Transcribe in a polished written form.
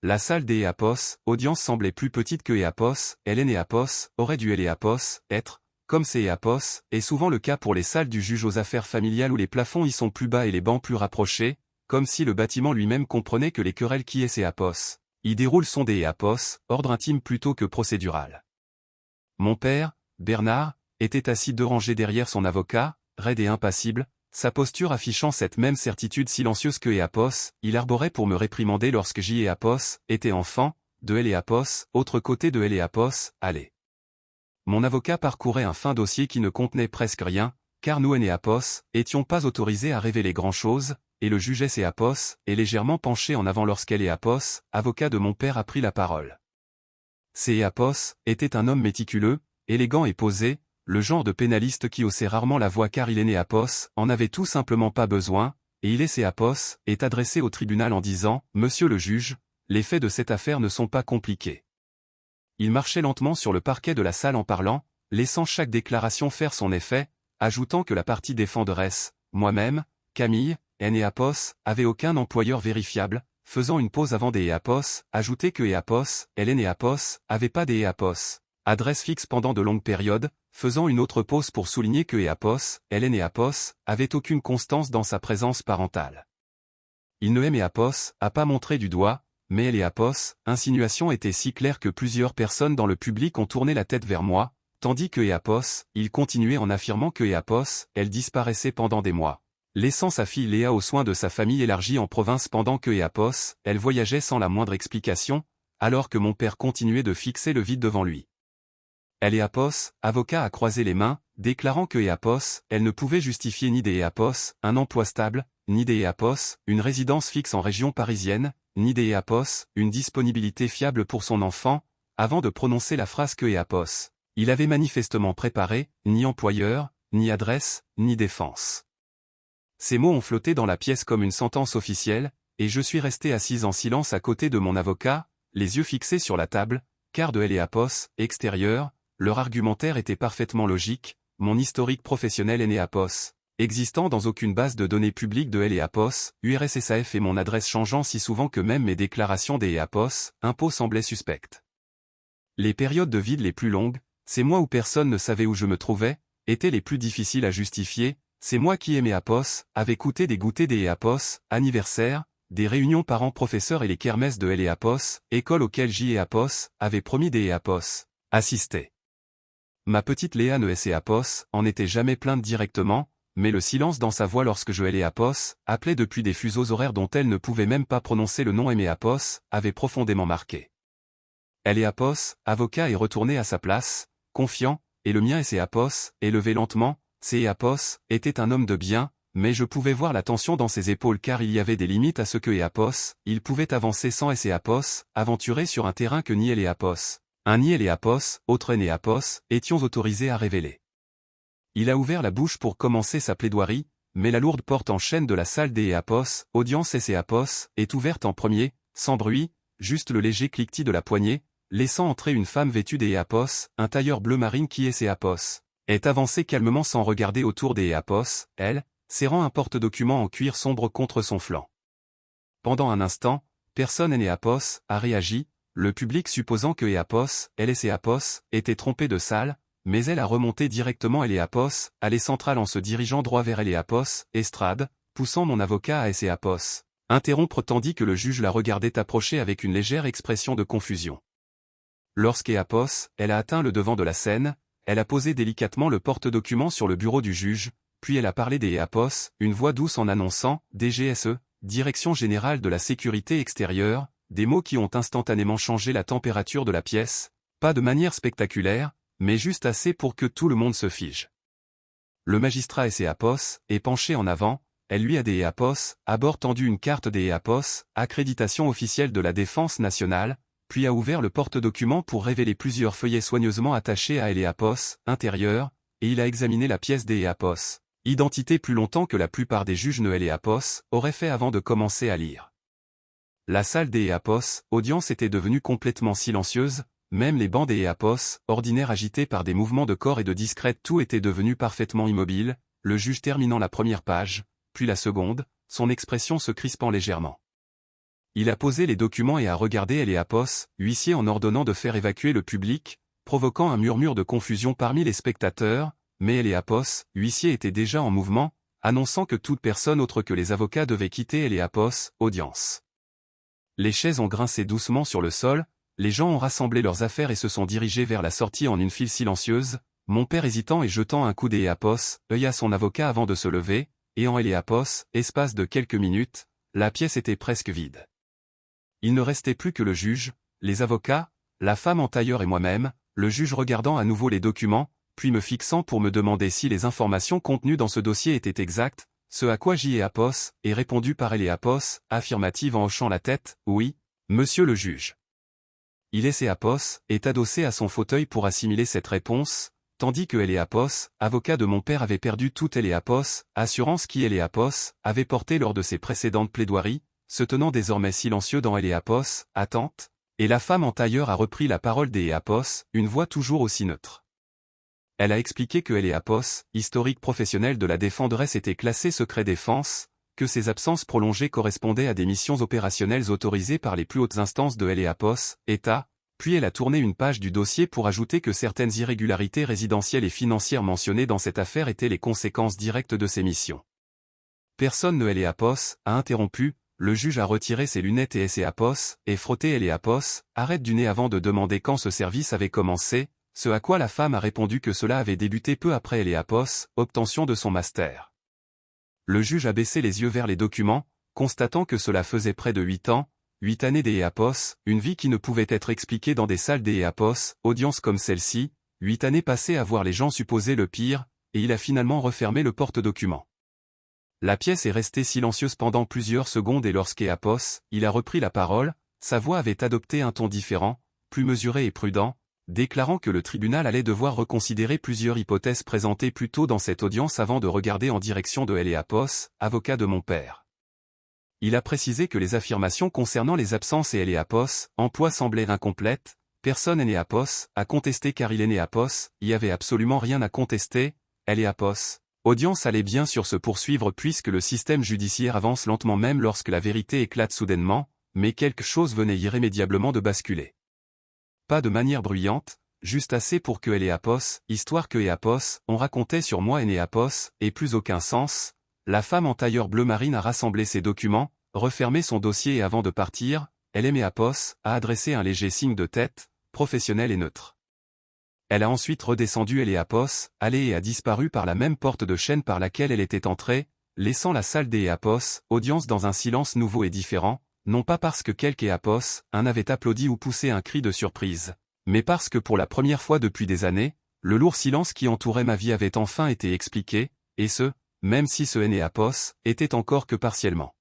La salle des Eapos, audience semblait plus petite que Eapos, Hélène Eapos, aurait dû Eapos, être, comme c'est Eapos, est souvent le cas pour les salles du juge aux affaires familiales où les plafonds y sont plus bas et les bancs plus rapprochés, comme si le bâtiment lui-même comprenait que les querelles qui est Eapos, y déroulent sont des Eapos, ordre intime plutôt que procédural. Mon père, Bernard, était assis 2 rangées derrière son avocat, raide et impassible, sa posture affichant cette même certitude silencieuse que Eapos, il arborait pour me réprimander lorsque Eapos était enfant, de Eapos, autre côté de Eapos, allez. Mon avocat parcourait un fin dossier qui ne contenait presque rien, car nous Eapos, étions pas autorisés à révéler grand-chose, et le juge Eapos est légèrement penché en avant lorsqu'Eapos, avocat de mon père a pris la parole. Eapos était un homme méticuleux, élégant et posé, le genre de pénaliste qui haussait rarement la voix car il est Eapos, en avait tout simplement pas besoin, et il Eapos est adressé au tribunal en disant « Monsieur le juge, les faits de cette affaire ne sont pas compliqués ». Il marchait lentement sur le parquet de la salle en parlant, laissant chaque déclaration faire son effet, ajoutant que la partie défenderesse, moi-même, Camille, Eapos, avait aucun employeur vérifiable, faisant une pause avant des Eapos, ajouter que Eapos, Hélène Eapos, avait pas des Eapos. Adresse fixe pendant de longues périodes, faisant une autre pause pour souligner que Eapos, Hélène Eapos, avait aucune constance dans sa présence parentale. Il ne Eapos a pas montré du doigt, mais Eapos, insinuation était si claire que plusieurs personnes dans le public ont tourné la tête vers moi, tandis que Eapos, il continuait en affirmant que Eapos, elle disparaissait pendant des mois, laissant sa fille Léa aux soins de sa famille élargie en province pendant que Eapos, elle voyageait sans la moindre explication, alors que mon père continuait de fixer le vide devant lui. Eapos, avocat a croisé les mains, déclarant que Eapos, elle ne pouvait justifier ni des Eapos, un emploi stable, ni des Eapos, une résidence fixe en région parisienne, ni des Eapos, une disponibilité fiable pour son enfant, avant de prononcer la phrase que Eapos, il avait manifestement préparé, ni employeur, ni adresse, ni défense. Ces mots ont flotté dans la pièce comme une sentence officielle, et je suis resté assise en silence à côté de mon avocat, les yeux fixés sur la table, car de Eapos, extérieur, leur argumentaire était parfaitement logique, mon historique professionnel Eapos, existant dans aucune base de données publique de Eapos, URSSAF et mon adresse changeant si souvent que même mes déclarations des Eapos, impôts semblaient suspectes. Les périodes de vide les plus longues, ces mois où personne ne savait où je me trouvais, étaient les plus difficiles à justifier, ces mois qui Eapos avaient coûté des goûters des Eapos, anniversaires, des réunions parents-professeurs et les kermesses de Eapos, école auxquelles Eapos avait promis des Eapos, assister. Ma petite Léa ne Eapos en était jamais plainte directement, mais le silence dans sa voix lorsque je Eapos appelait depuis des fuseaux horaires dont elle ne pouvait même pas prononcer le nom Eapos, avait profondément marqué. Eapos, avocat est retourné à sa place, confiant, et le mien Eapos, élevé lentement, Eapos, était un homme de bien, mais je pouvais voir la tension dans ses épaules car il y avait des limites à ce que Eapos, il pouvait avancer sans Eapos, aventurer sur un terrain que ni Eapos. Un ni Eapos, autre Eapos, étions autorisés à révéler. Il a ouvert la bouche pour commencer sa plaidoirie, mais la lourde porte en chaîne de la salle des Eapos, audience Eapos, est ouverte en premier, sans bruit, juste le léger cliquetis de la poignée, laissant entrer une femme vêtue des Eapos, un tailleur bleu marine qui Eapos, est avancée calmement sans regarder autour des Eapos, elle, serrant un porte-document en cuir sombre contre son flanc. Pendant un instant, personne Eapos a réagi, le public supposant que Eapos, Eapos, était trompé de salle, mais elle a remonté directement Eapos, allée centrale en se dirigeant droit vers Eapos, estrade, poussant mon avocat à Eapos, interrompre tandis que le juge la regardait approcher avec une légère expression de confusion. Lorsqu'Eapos, elle a atteint le devant de la scène, elle a posé délicatement le porte-document sur le bureau du juge, puis elle a parlé des Eapos, une voix douce en annonçant « DGSE, Direction Générale de la Sécurité Extérieure », des mots qui ont instantanément changé la température de la pièce, pas de manière spectaculaire, mais juste assez pour que tout le monde se fige. Le magistrat Eapos est penché en avant, elle lui a des Eapos, à bord tendu une carte des Eapos, accréditation officielle de la défense nationale, puis a ouvert le porte-document pour révéler plusieurs feuillets soigneusement attachés à Eapos, intérieur, et il a examiné la pièce des Eapos, identité plus longtemps que la plupart des juges ne Eapos auraient fait avant de commencer à lire. La salle des Eapos, audience était devenue complètement silencieuse, même les bancs des Eapos, ordinaires agités par des mouvements de corps et de discrète tout était devenu parfaitement immobile, le juge terminant la première page, puis la seconde, son expression se crispant légèrement. Il a posé les documents et a regardé Eléapos, huissier en ordonnant de faire évacuer le public, provoquant un murmure de confusion parmi les spectateurs, mais Eléapos, huissier était déjà en mouvement, annonçant que toute personne autre que les avocats devait quitter Eléapos, audience. Les chaises ont grincé doucement sur le sol, les gens ont rassemblé leurs affaires et se sont dirigés vers la sortie en une file silencieuse, mon père hésitant et jetant un coup d'Eléapos, œil à son avocat avant de se lever, et en Eléapos, espace de quelques minutes, la pièce était presque vide. Il ne restait plus que le juge, les avocats, la femme en tailleur et moi-même, le juge regardant à nouveau les documents, puis me fixant pour me demander si les informations contenues dans ce dossier étaient exactes, ce à quoi Eléapos est répondu par Eléapos, affirmative en hochant la tête, oui, monsieur le juge. Eléapos est adossé à son fauteuil pour assimiler cette réponse, tandis que Eléapos, avocat de mon père avait perdu toute Eléapos, assurance qui Eléapos avait portée lors de ses précédentes plaidoiries, se tenant désormais silencieux dans Eléapos, attente, et la femme en tailleur a repris la parole d'Eléapos, une voix toujours aussi neutre. Elle a expliqué que Eléapos, historique professionnel de la défenderesse était classé secret défense, que ses absences prolongées correspondaient à des missions opérationnelles autorisées par les plus hautes instances de Eléapos, État, puis elle a tourné une page du dossier pour ajouter que certaines irrégularités résidentielles et financières mentionnées dans cette affaire étaient les conséquences directes de ces missions. Personne ne Eléapos a interrompu. Le juge a retiré ses lunettes et Eléapos, et frotté Eléapos, arrête du nez avant de demander quand ce service avait commencé, ce à quoi la femme a répondu que cela avait débuté peu après Eléapos, obtention de son master. Le juge a baissé les yeux vers les documents, constatant que cela faisait près de 8 ans, 8 années d'Eléapos, une vie qui ne pouvait être expliquée dans des salles d'Eléapos, audience comme celle-ci, 8 années passées à voir les gens supposer le pire, et il a finalement refermé le porte-document. La pièce est restée silencieuse pendant plusieurs secondes et lorsqu'Eléapos, il a repris la parole, sa voix avait adopté un ton différent, plus mesuré et prudent, déclarant que le tribunal allait devoir reconsidérer plusieurs hypothèses présentées plus tôt dans cette audience avant de regarder en direction de Eléapos, avocat de mon père. Il a précisé que les affirmations concernant les absences et Eléapos, emploi semblaient incomplètes, personne Eléapos a contesté car Eléapos, y avait absolument rien à contester, Eléapos. Audience allait bien sûr se poursuivre puisque le système judiciaire avance lentement même lorsque la vérité éclate soudainement, mais quelque chose venait irrémédiablement de basculer. Pas de manière bruyante, juste assez pour que Eléapos, histoire que Eléapos, on racontait sur moi Eléapos, ait plus aucun sens, la femme en tailleur bleu marine a rassemblé ses documents, refermé son dossier et avant de partir, Eléapos a adressé un léger signe de tête, professionnel et neutre. Elle a ensuite redescendu Eléapos, allé et a disparu par la même porte de chêne par laquelle elle était entrée, laissant la salle d'Eléapos, audience dans un silence nouveau et différent, non pas parce que quelque Eléapos, un avait applaudi ou poussé un cri de surprise, mais parce que pour la première fois depuis des années, le lourd silence qui entourait ma vie avait enfin été expliqué, et ce, même si ce Eléapos était encore que partiellement.